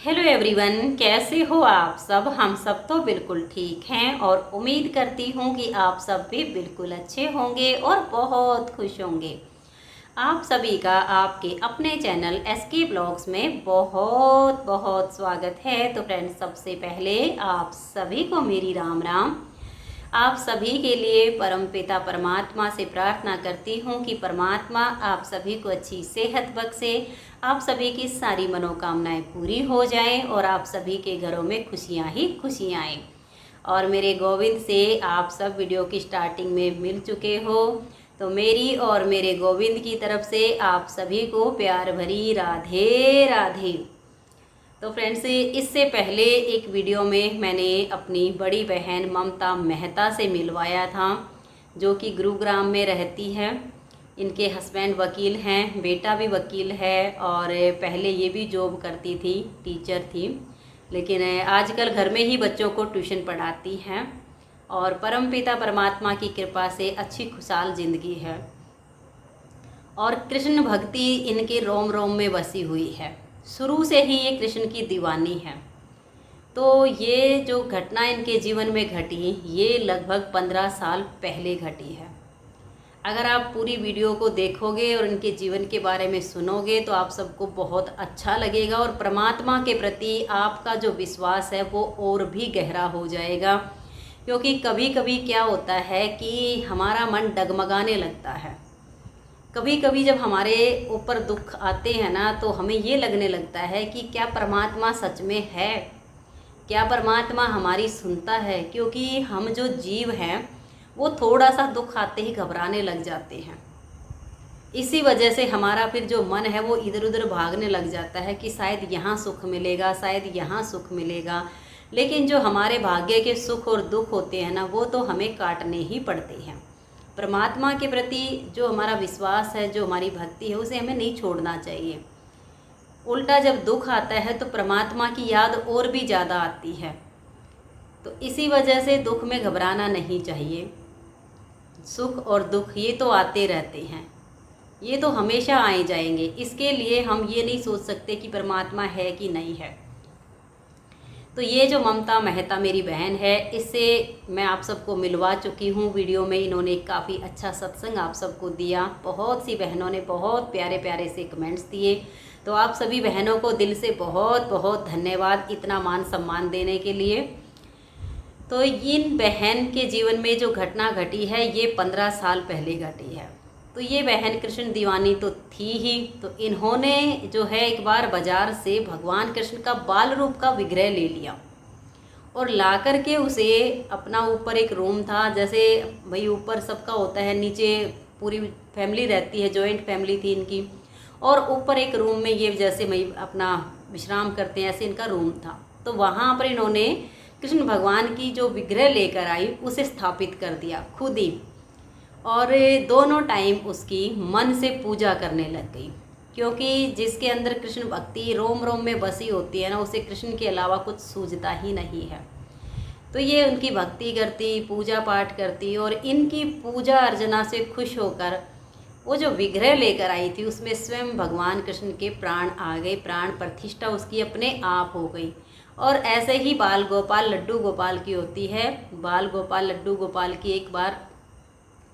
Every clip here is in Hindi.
हेलो एवरीवन, कैसे हो आप सब। हम सब तो बिल्कुल ठीक हैं और उम्मीद करती हूँ कि आप सब भी बिल्कुल अच्छे होंगे और बहुत खुश होंगे। आप सभी का आपके अपने चैनल एसके ब्लॉग्स में बहुत बहुत स्वागत है। तो फ्रेंड्स, सबसे पहले आप सभी को मेरी राम राम। आप सभी के लिए परमपिता परमात्मा से प्रार्थना करती हूँ कि परमात्मा आप सभी को अच्छी सेहत बख्शे, आप सभी की सारी मनोकामनाएं पूरी हो जाएं और आप सभी के घरों में खुशियाँ ही खुशियाँ आएँ। और मेरे गोविंद से आप सब वीडियो की स्टार्टिंग में मिल चुके हो, तो मेरी और मेरे गोविंद की तरफ से आप सभी को प्यार भरी राधे राधे। तो फ्रेंड्स, इससे पहले एक वीडियो में मैंने अपनी बड़ी बहन ममता मेहता से मिलवाया था, जो कि गुरुग्राम में रहती है। इनके हस्बैंड वकील हैं, बेटा भी वकील है और पहले ये भी जॉब करती थी, टीचर थी, लेकिन आजकल घर में ही बच्चों को ट्यूशन पढ़ाती हैं और परमपिता परमात्मा की कृपा से अच्छी खुशहाल ज़िंदगी है और कृष्ण भक्ति इनके रोम रोम में बसी हुई है। शुरू से ही ये कृष्ण की दीवानी है। तो ये जो घटना इनके जीवन में घटी, ये लगभग 15 साल पहले घटी है। अगर आप पूरी वीडियो को देखोगे और इनके जीवन के बारे में सुनोगे तो आप सबको बहुत अच्छा लगेगा और परमात्मा के प्रति आपका जो विश्वास है वो और भी गहरा हो जाएगा। क्योंकि कभी कभी क्या होता है कि हमारा मन डगमगाने लगता है। कभी कभी जब हमारे ऊपर दुख आते हैं ना, तो हमें ये लगने लगता है कि क्या परमात्मा सच में है, क्या परमात्मा हमारी सुनता है। क्योंकि हम जो जीव हैं वो थोड़ा सा दुख आते ही घबराने लग जाते हैं। इसी वजह से हमारा फिर जो मन है वो इधर उधर भागने लग जाता है कि शायद यहाँ सुख मिलेगा, शायद यहाँ सुख मिलेगा। लेकिन जो हमारे भाग्य के सुख और दुख होते हैं ना, वो तो हमें काटने ही पड़ते हैं। परमात्मा के प्रति जो हमारा विश्वास है, जो हमारी भक्ति है, उसे हमें नहीं छोड़ना चाहिए। उल्टा जब दुख आता है तो परमात्मा की याद और भी ज़्यादा आती है। तो इसी वजह से दुख में घबराना नहीं चाहिए। सुख और दुख ये तो आते रहते हैं, ये तो हमेशा आए जाएंगे। इसके लिए हम ये नहीं सोच सकते कि परमात्मा है कि नहीं है। तो ये जो ममता मेहता मेरी बहन है, इससे मैं आप सबको मिलवा चुकी हूँ। वीडियो में इन्होंने काफ़ी अच्छा सत्संग आप सबको दिया। बहुत सी बहनों ने बहुत प्यारे प्यारे से कमेंट्स दिए। तो आप सभी बहनों को दिल से बहुत बहुत धन्यवाद इतना मान सम्मान देने के लिए। तो इन बहन के जीवन में जो घटना घटी है ये 15 साल पहले घटी है। तो ये बहन कृष्ण दीवानी तो थी ही। तो इन्होंने जो है एक बार बाजार से भगवान कृष्ण का बाल रूप का विग्रह ले लिया और ला करके उसे अपना, ऊपर एक रूम था, जैसे भाई ऊपर सबका होता है, नीचे पूरी फैमिली रहती है, जॉइंट फैमिली थी इनकी, और ऊपर एक रूम में ये जैसे भाई अपना विश्राम करते हैं, ऐसे इनका रूम था। तो वहाँ पर इन्होंने कृष्ण भगवान की जो विग्रह लेकर आई उसे स्थापित कर दिया खुद ही, और दोनों टाइम उसकी मन से पूजा करने लग गई। क्योंकि जिसके अंदर कृष्ण भक्ति रोम रोम में बसी होती है ना, उसे कृष्ण के अलावा कुछ सूझता ही नहीं है। तो ये उनकी भक्ति करती, पूजा पाठ करती, और इनकी पूजा अर्चना से खुश होकर वो जो विग्रह लेकर आई थी उसमें स्वयं भगवान कृष्ण के प्राण आ गए, प्राण प्रतिष्ठा उसकी अपने आप हो गई। और ऐसे ही बाल गोपाल लड्डू गोपाल की होती है। बाल गोपाल लड्डू गोपाल की एक बार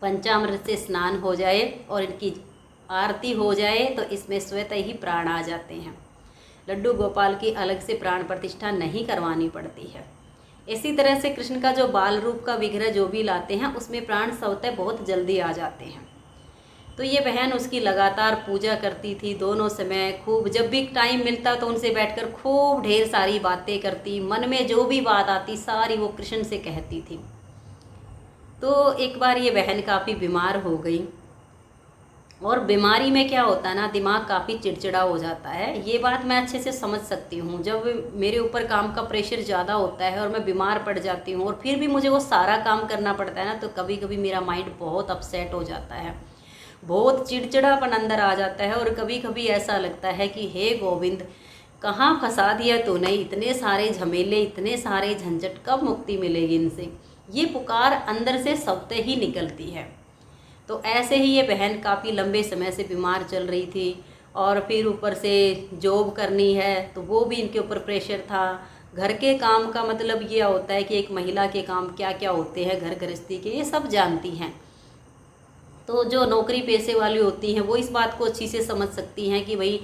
पंचामृत से स्नान हो जाए और इनकी आरती हो जाए तो इसमें स्वतः ही प्राण आ जाते हैं। लड्डू गोपाल की अलग से प्राण प्रतिष्ठा नहीं करवानी पड़ती है। इसी तरह से कृष्ण का जो बाल रूप का विग्रह जो भी लाते हैं उसमें प्राण स्वतः बहुत जल्दी आ जाते हैं। तो ये बहन उसकी लगातार पूजा करती थी दोनों समय। खूब जब भी टाइम मिलता तो उनसे बैठकर खूब ढेर सारी बातें करती, मन में जो भी बात आती सारी वो कृष्ण से कहती थी। तो एक बार ये बहन काफ़ी बीमार हो गई, और बीमारी में क्या होता है ना, दिमाग काफ़ी चिड़चिड़ा हो जाता है। ये बात मैं अच्छे से समझ सकती हूँ। जब मेरे ऊपर काम का प्रेशर ज़्यादा होता है और मैं बीमार पड़ जाती हूँ और फिर भी मुझे वो सारा काम करना पड़ता है ना, तो कभी कभी मेरा माइंड बहुत अपसेट हो जाता है, बहुत चिड़चिड़ापन अंदर आ जाता है। और कभी कभी ऐसा लगता है कि हे गोविंद, कहाँ फंसा दिया तूने, इतने सारे झमेले, इतने सारे झंझट, कब मुक्ति मिलेगी इनसे। ये पुकार अंदर से सबसे ही निकलती है। तो ऐसे ही ये बहन काफ़ी लंबे समय से बीमार चल रही थी और फिर ऊपर से जॉब करनी है तो वो भी इनके ऊपर प्रेशर था। घर के काम का मतलब ये होता है कि एक महिला के काम क्या क्या होते हैं घर गृहस्थी के, ये सब जानती हैं। तो जो नौकरी पेशे वाली होती हैं वो इस बात को अच्छी से समझ सकती हैं कि भाई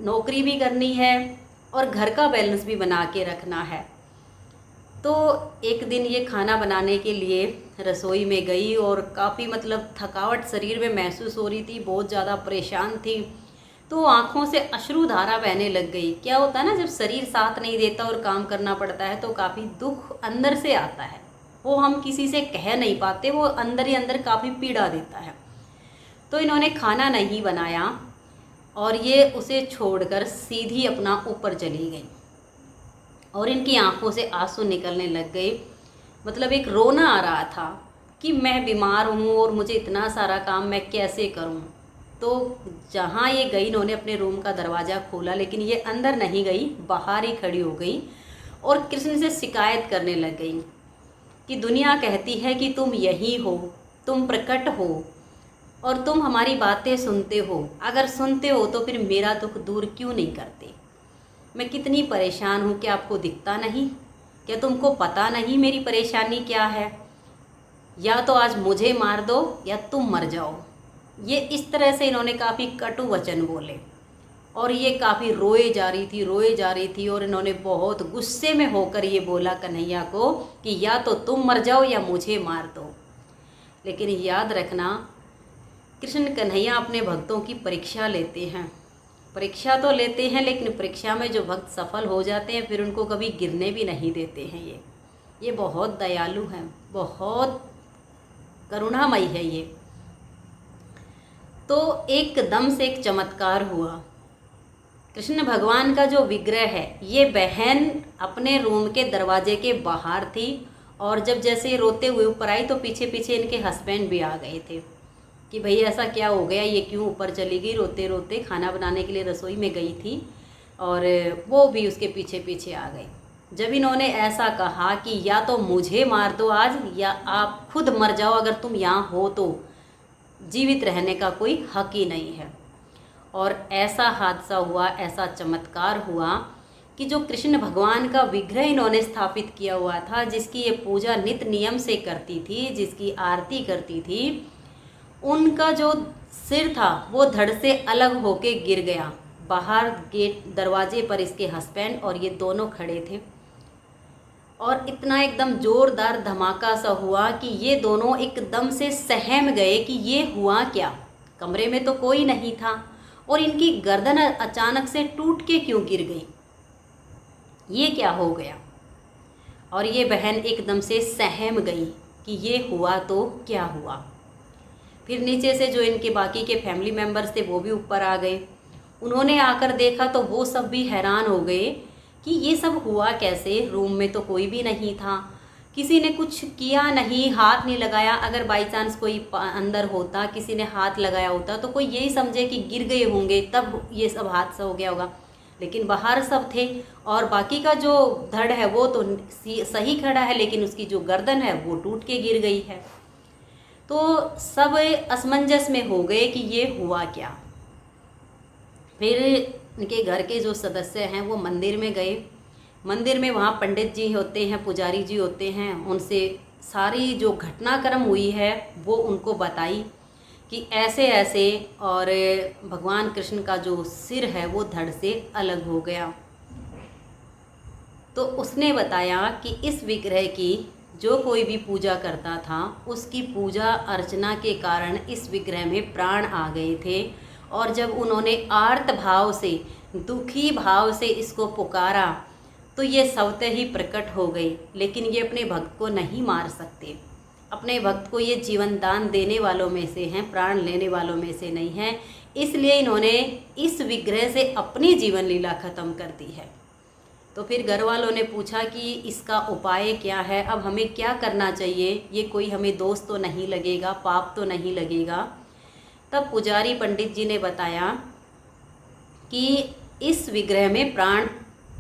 नौकरी भी करनी है और घर का बैलेंस भी बना के रखना है। तो एक दिन ये खाना बनाने के लिए रसोई में गई और काफ़ी मतलब थकावट शरीर में महसूस हो रही थी, बहुत ज़्यादा परेशान थी। तो आँखों से अश्रुधारा बहने लग गई। क्या होता है ना, जब शरीर साथ नहीं देता और काम करना पड़ता है तो काफ़ी दुख अंदर से आता है, वो हम किसी से कह नहीं पाते, वो अंदर ही अंदर काफ़ी पीड़ा देता है। तो इन्होंने खाना नहीं बनाया और ये उसे छोड़कर सीधी अपना ऊपर चली गई और इनकी आंखों से आंसू निकलने लग गए। मतलब एक रोना आ रहा था कि मैं बीमार हूँ और मुझे इतना सारा काम मैं कैसे करूँ। तो जहाँ ये गई, इन्होंने अपने रूम का दरवाज़ा खोला, लेकिन ये अंदर नहीं गई, बाहर ही खड़ी हो गई और कृष्ण से शिकायत करने लग गई कि दुनिया कहती है कि तुम यही हो, तुम प्रकट हो और तुम हमारी बातें सुनते हो। अगर सुनते हो तो फिर मेरा दुख दूर क्यों नहीं करते? मैं कितनी परेशान हूँ, क्या आपको दिखता नहीं? क्या तुमको पता नहीं मेरी परेशानी क्या है? या तो आज मुझे मार दो या तुम मर जाओ। ये इस तरह से इन्होंने काफ़ी कटु वचन बोले और ये काफ़ी रोए जा रही थी और इन्होंने बहुत गुस्से में होकर ये बोला कन्हैया को कि या तो तुम मर जाओ या मुझे मार दो। लेकिन याद रखना, कृष्ण कन्हैया अपने भक्तों की परीक्षा लेते हैं। परीक्षा तो लेते हैं, लेकिन परीक्षा में जो भक्त सफल हो जाते हैं फिर उनको कभी गिरने भी नहीं देते हैं। ये बहुत दयालु हैं, बहुत करुणामयी है ये। तो एकदम से एक चमत्कार हुआ। कृष्ण भगवान का जो विग्रह है, ये बहन अपने रूम के दरवाजे के बाहर थी और जब जैसे रोते हुए ऊपर आई तो पीछे पीछे इनके हस्बैंड भी आ गए थे कि भाई ऐसा क्या हो गया, ये क्यों ऊपर चली गई रोते रोते। खाना बनाने के लिए रसोई में गई थी और वो भी उसके पीछे पीछे आ गए। जब इन्होंने ऐसा कहा कि या तो मुझे मार दो आज या आप खुद मर जाओ, अगर तुम यहाँ हो तो जीवित रहने का कोई हक ही नहीं है। और ऐसा हादसा हुआ, ऐसा चमत्कार हुआ कि जो कृष्ण भगवान का विग्रह इन्होंने स्थापित किया हुआ था, जिसकी ये पूजा नित्य नियम से करती थी, जिसकी आरती करती थी, उनका जो सिर था वो धड़ से अलग होके गिर गया। बाहर गेट दरवाजे पर इसके हस्बैंड और ये दोनों खड़े थे और इतना एकदम जोरदार धमाका सा हुआ कि ये दोनों एकदम से सहम गए कि ये हुआ क्या। कमरे में तो कोई नहीं था और इनकी गर्दन अचानक से टूट के क्यों गिर गई, ये क्या हो गया। और ये बहन एकदम से सहम गई कि ये हुआ तो क्या हुआ। फिर नीचे से जो इनके बाकी के फैमिली मेम्बर्स थे वो भी ऊपर आ गए। उन्होंने आकर देखा तो वो सब भी हैरान हो गए कि ये सब हुआ कैसे। रूम में तो कोई भी नहीं था, किसी ने कुछ किया नहीं, हाथ नहीं लगाया। अगर बाई चांस कोई अंदर होता, किसी ने हाथ लगाया होता तो कोई यही समझे कि गिर गए होंगे, तब ये सब हादसा हो गया होगा। लेकिन बाहर सब थे और बाकी का जो धड़ है वो तो सही खड़ा है, लेकिन उसकी जो गर्दन है वो टूट के गिर गई है। तो सब असमंजस में हो गए कि ये हुआ क्या। फिर इनके घर के जो सदस्य हैं वो मंदिर में गए। मंदिर में वहाँ पंडित जी होते हैं, पुजारी जी होते हैं, उनसे सारी जो घटनाक्रम हुई है वो उनको बताई कि ऐसे ऐसे, और भगवान कृष्ण का जो सिर है वो धड़ से अलग हो गया। तो उसने बताया कि इस विग्रह की जो कोई भी पूजा करता था उसकी पूजा अर्चना के कारण इस विग्रह में प्राण आ गए थे। और जब उन्होंने आर्त भाव से, दुखी भाव से इसको पुकारा तो ये स्वतः ही प्रकट हो गई। लेकिन ये अपने भक्त को नहीं मार सकते, अपने भक्त को ये जीवन दान देने वालों में से हैं, प्राण लेने वालों में से नहीं हैं। इसलिए इन्होंने इस विग्रह से अपनी जीवन लीला खत्म कर दी है। तो फिर घर वालों ने पूछा कि इसका उपाय क्या है, अब हमें क्या करना चाहिए, ये कोई हमें दोष तो नहीं लगेगा, पाप तो नहीं लगेगा। तब पुजारी पंडित जी ने बताया कि इस विग्रह में प्राण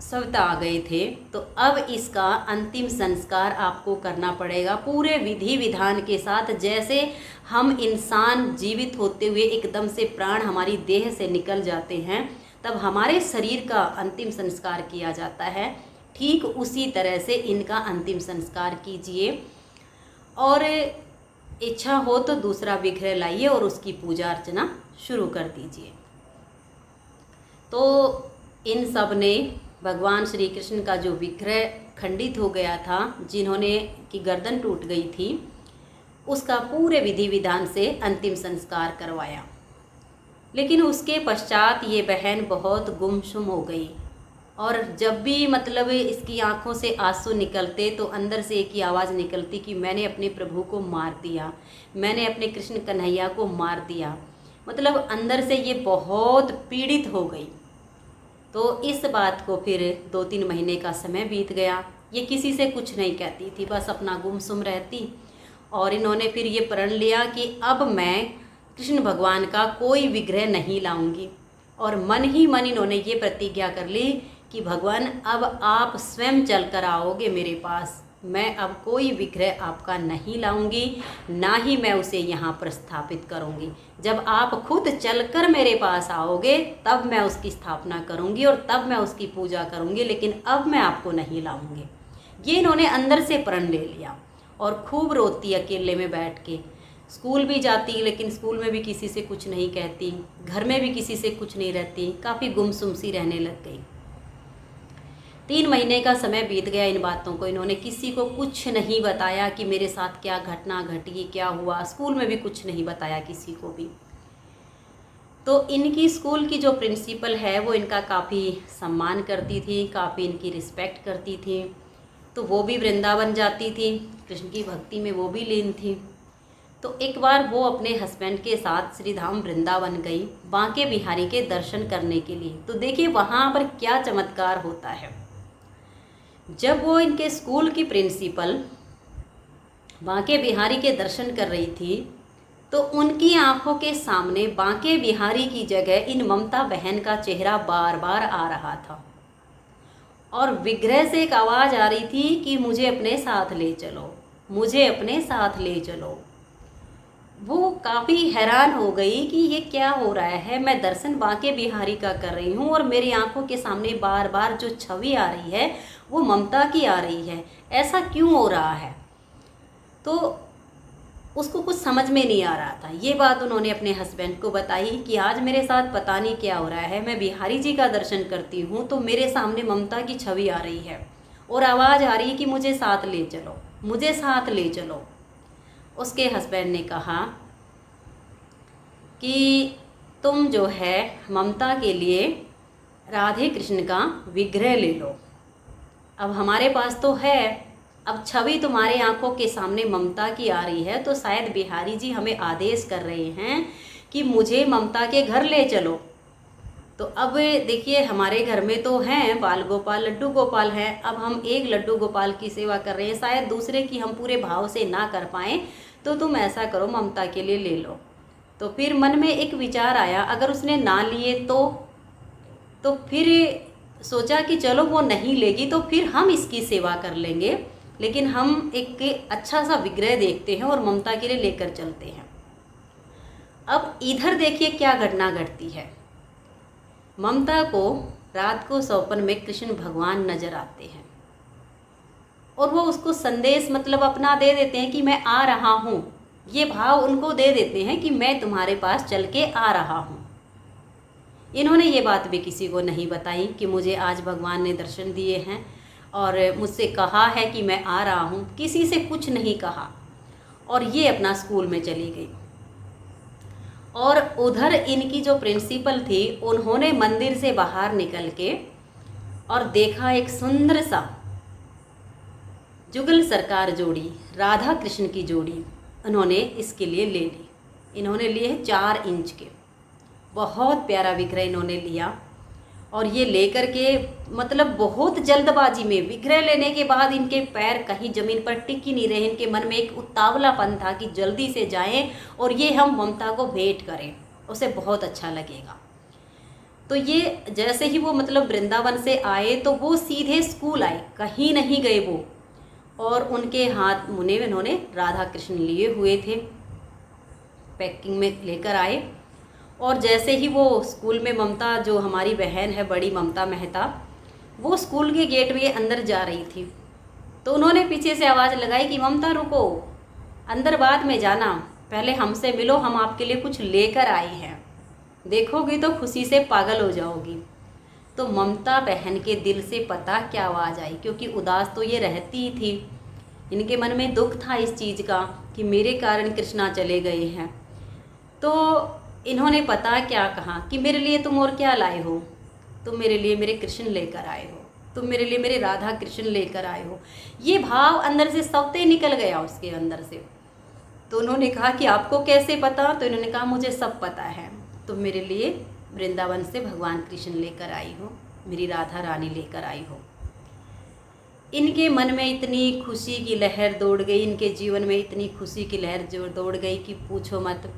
सविता आ गए थे। तो अब इसका अंतिम संस्कार आपको करना पड़ेगा पूरे विधि विधान के साथ। जैसे हम इंसान जीवित होते हुए एकदम से प्राण हमारी देह से निकल जाते हैं, तब हमारे शरीर का अंतिम संस्कार किया जाता है, ठीक उसी तरह से इनका अंतिम संस्कार कीजिए। और इच्छा हो तो दूसरा विग्रह लाइए और उसकी पूजा अर्चना शुरू कर दीजिए। तो इन सब ने भगवान श्री कृष्ण का जो विग्रह खंडित हो गया था, जिन्होंने की गर्दन टूट गई थी, उसका पूरे विधि विधान से अंतिम संस्कार करवाया। लेकिन उसके पश्चात ये बहन बहुत गुमसुम हो गई, और जब भी मतलब इसकी आंखों से आंसू निकलते तो अंदर से एक ही आवाज़ निकलती कि मैंने अपने प्रभु को मार दिया, मैंने अपने कृष्ण कन्हैया को मार दिया। मतलब अंदर से ये बहुत पीड़ित हो गई। तो इस बात को फिर 2-3 महीने का समय बीत गया। ये किसी से कुछ नहीं कहती थी, बस अपना गुमसुम रहती। और इन्होंने फिर ये प्रण लिया कि अब मैं कृष्ण भगवान का कोई विग्रह नहीं लाऊंगी। और मन ही मन इन्होंने ये प्रतिज्ञा कर ली कि भगवान अब आप स्वयं चल कर आओगे मेरे पास, मैं अब कोई विग्रह आपका नहीं लाऊंगी, ना ही मैं उसे यहाँ पर स्थापित करूँगी। जब आप खुद चलकर मेरे पास आओगे तब मैं उसकी स्थापना करूँगी और तब मैं उसकी पूजा करूँगी, लेकिन अब मैं आपको नहीं लाऊंगी। ये इन्होंने अंदर से प्रण ले लिया और खूब रोती अकेले में बैठ के। स्कूल भी जाती, लेकिन स्कूल में भी किसी से कुछ नहीं कहती, घर में भी किसी से कुछ नहीं रहती, काफ़ी गुमसुम सी रहने लग गई। 3 महीने का समय बीत गया। इन बातों को इन्होंने किसी को कुछ नहीं बताया कि मेरे साथ क्या घटना घटी, क्या हुआ। स्कूल में भी कुछ नहीं बताया किसी को भी। तो इनकी स्कूल की जो प्रिंसिपल है वो इनका काफ़ी सम्मान करती थी, काफ़ी इनकी रिस्पेक्ट करती थी। तो वो भी वृंदावन जाती थी, कृष्ण की भक्ति में वो भी लीन थी। तो एक बार वो अपने हस्बैंड के साथ श्री धाम वृंदावन गई बांके बिहारी के दर्शन करने के लिए। तो देखिए वहाँ पर क्या चमत्कार होता है। जब वो इनके स्कूल की प्रिंसिपल बांके बिहारी के दर्शन कर रही थी, तो उनकी आंखों के सामने बांके बिहारी की जगह इन ममता बहन का चेहरा बार बार आ रहा था। और विग्रह से एक आवाज़ आ रही थी कि मुझे अपने साथ ले चलो, मुझे अपने साथ ले चलो। वो काफ़ी हैरान हो गई कि ये क्या हो रहा है। मैं दर्शन बांके बिहारी का कर रही हूँ और मेरी आंखों के सामने बार बार जो छवि आ रही है वो ममता की आ रही है, ऐसा क्यों हो रहा है। तो उसको कुछ समझ में नहीं आ रहा था। ये बात उन्होंने अपने हस्बैंड को बताई कि आज मेरे साथ पता नहीं क्या हो रहा है, मैं बिहारी जी का दर्शन करती हूँ तो मेरे सामने ममता की छवि आ रही है और आवाज़ आ रही है कि मुझे साथ ले चलो, मुझे साथ ले चलो। उसके हस्बैंड ने कहा कि तुम जो है ममता के लिए राधे कृष्ण का विग्रह ले लो। अब हमारे पास तो है, अब छवि तुम्हारे आंखों के सामने ममता की आ रही है, तो शायद बिहारी जी हमें आदेश कर रहे हैं कि मुझे ममता के घर ले चलो। तो अब देखिए हमारे घर में तो हैं बाल गोपाल, लड्डू गोपाल हैं। अब हम एक लड्डू गोपाल की सेवा कर रहे हैं, शायद दूसरे की हम पूरे भाव से ना कर पाएँ, तो तुम ऐसा करो ममता के लिए ले लो। तो फिर मन में एक विचार आया, अगर उसने ना लिए तो फिर सोचा कि चलो वो नहीं लेगी तो फिर हम इसकी सेवा कर लेंगे, लेकिन हम एक अच्छा सा विग्रह देखते हैं और ममता के लिए लेकर चलते हैं। अब इधर देखिए क्या घटना घटती है। ममता को रात को सपन में कृष्ण भगवान नजर आते हैं और वो उसको संदेश मतलब अपना दे देते हैं कि मैं आ रहा हूँ। ये भाव उनको दे देते हैं कि मैं तुम्हारे पास चल के आ रहा हूँ। इन्होंने ये बात भी किसी को नहीं बताई कि मुझे आज भगवान ने दर्शन दिए हैं और मुझसे कहा है कि मैं आ रहा हूँ, किसी से कुछ नहीं कहा। और ये अपना स्कूल में चली गई। और उधर इनकी जो प्रिंसिपल थी उन्होंने मंदिर से बाहर निकल के और देखा एक सुंदर सा जुगल सरकार जोड़ी, राधा कृष्ण की जोड़ी उन्होंने इसके लिए ले ली। इन्होंने लिए 4 इंच के, बहुत प्यारा विग्रह इन्होंने लिया। और ये लेकर के मतलब बहुत जल्दबाजी में, विग्रह लेने के बाद इनके पैर कहीं ज़मीन पर टिक ही नहीं रहे। इनके मन में एक उतावलापन था कि जल्दी से जाएं और ये हम ममता को भेंट करें, उसे बहुत अच्छा लगेगा। तो ये जैसे ही वो मतलब वृंदावन से आए तो वो सीधे स्कूल आए, कहीं नहीं गए वो। और उनके हाथ मुने इन्होंने राधा कृष्ण लिए हुए थे, पैकिंग में लेकर आए। और जैसे ही वो स्कूल में, ममता जो हमारी बहन है बड़ी, ममता मेहता, वो स्कूल के गेट में अंदर जा रही थी, तो उन्होंने पीछे से आवाज़ लगाई कि ममता रुको, अंदर बाद में जाना, पहले हमसे मिलो, हम आपके लिए कुछ लेकर आए हैं, देखोगी तो खुशी से पागल हो जाओगी। तो ममता बहन के दिल से पता क्या आवाज़ आई, क्योंकि उदास तो ये रहती ही थी, इनके मन में दुख था इस चीज़ का कि मेरे कारण कृष्णा चले गए हैं। तो इन्होंने पता क्या कहा कि मेरे लिए तुम और क्या लाए हो, तुम मेरे लिए मेरे कृष्ण लेकर आए हो, तुम मेरे लिए मेरे राधा कृष्ण लेकर आए हो। ये भाव अंदर से सबते निकल गया उसके अंदर से। तो उन्होंने कहा कि आपको कैसे पता, तो इन्होंने कहा मुझे सब पता है, तुम मेरे लिए वृंदावन से भगवान कृष्ण लेकर आई हो, मेरी राधा रानी लेकर आई हो। इनके मन में इतनी खुशी की लहर दौड़ गई, इनके जीवन में इतनी खुशी की लहर जो दौड़ गई कि पूछो मत।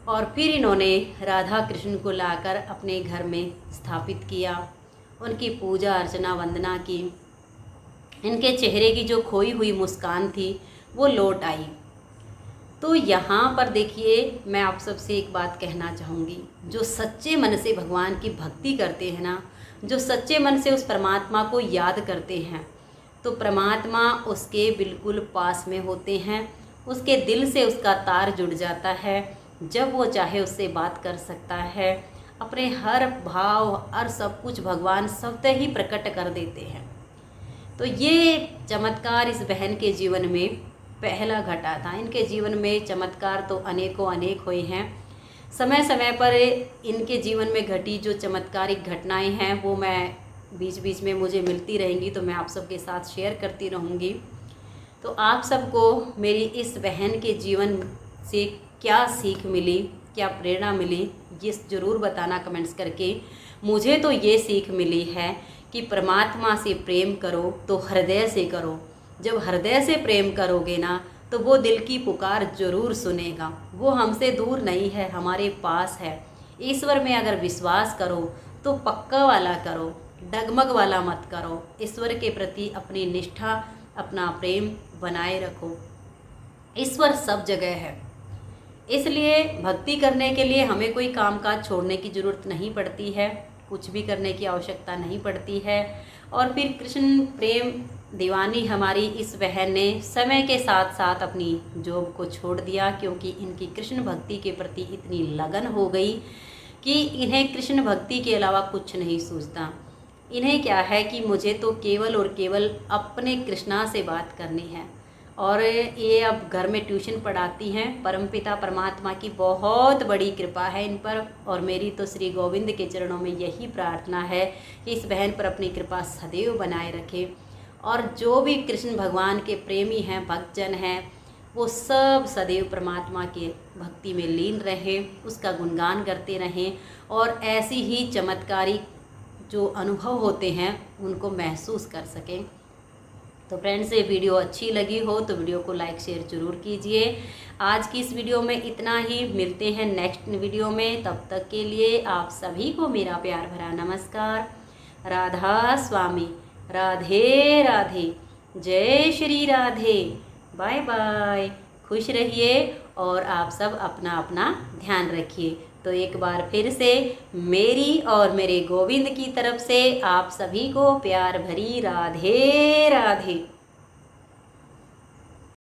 और फिर इन्होंने राधा कृष्ण को लाकर अपने घर में स्थापित किया, उनकी पूजा अर्चना वंदना की। इनके चेहरे की जो खोई हुई मुस्कान थी वो लौट आई। तो यहाँ पर देखिए, मैं आप सबसे एक बात कहना चाहूँगी, जो सच्चे मन से भगवान की भक्ति करते हैं ना, जो सच्चे मन से उस परमात्मा को याद करते हैं, तो परमात्मा उसके बिल्कुल पास में होते हैं, उसके दिल से उसका तार जुड़ जाता है, जब वो चाहे उससे बात कर सकता है, अपने हर भाव हर सब कुछ भगवान स्वतः ही प्रकट कर देते हैं। तो ये चमत्कार इस बहन के जीवन में पहला घटा था। इनके जीवन में चमत्कार तो अनेकों अनेक हुए हैं। समय समय पर इनके जीवन में घटी जो चमत्कारिक घटनाएं हैं वो मैं बीच बीच में मुझे मिलती रहेंगी, तो मैं आप सबके साथ शेयर करती रहूँगी। तो आप सबको मेरी इस बहन के जीवन से क्या सीख मिली, क्या प्रेरणा मिली, ये ज़रूर बताना कमेंट्स करके। मुझे तो ये सीख मिली है कि परमात्मा से प्रेम करो तो हृदय से करो। जब हृदय से प्रेम करोगे ना तो वो दिल की पुकार ज़रूर सुनेगा। वो हमसे दूर नहीं है, हमारे पास है। ईश्वर में अगर विश्वास करो तो पक्का वाला करो, डगमग वाला मत करो। ईश्वर के प्रति अपनी निष्ठा, अपना प्रेम बनाए रखो। ईश्वर सब जगह है, इसलिए भक्ति करने के लिए हमें कोई कामकाज छोड़ने की ज़रूरत नहीं पड़ती है, कुछ भी करने की आवश्यकता नहीं पड़ती है। और फिर कृष्ण प्रेम दीवानी हमारी इस बहन ने समय के साथ साथ अपनी जॉब को छोड़ दिया, क्योंकि इनकी कृष्ण भक्ति के प्रति इतनी लगन हो गई कि इन्हें कृष्ण भक्ति के अलावा कुछ नहीं सूझता। इन्हें क्या है कि मुझे तो केवल और केवल अपने कृष्णा से बात करनी है। और ये अब घर में ट्यूशन पढ़ाती हैं। परमपिता परमात्मा की बहुत बड़ी कृपा है इन पर, और मेरी तो श्री गोविंद के चरणों में यही प्रार्थना है कि इस बहन पर अपनी कृपा सदैव बनाए रखे। और जो भी कृष्ण भगवान के प्रेमी हैं, भक्तजन हैं, वो सब सदैव परमात्मा के भक्ति में लीन रहें, उसका गुणगान करते रहें, और ऐसी ही चमत्कारी जो अनुभव होते हैं उनको महसूस कर सकें। तो फ्रेंड्स, ये वीडियो अच्छी लगी हो तो वीडियो को लाइक शेयर ज़रूर कीजिए। आज की इस वीडियो में इतना ही, मिलते हैं नेक्स्ट वीडियो में। तब तक के लिए आप सभी को मेरा प्यार भरा नमस्कार। राधा स्वामी, राधे राधे, जय श्री राधे, बाय बाय। खुश रहिए और आप सब अपना अपना ध्यान रखिए। तो एक बार फिर से मेरी और मेरे गोविंद की तरफ से आप सभी को प्यार भरी राधे राधे।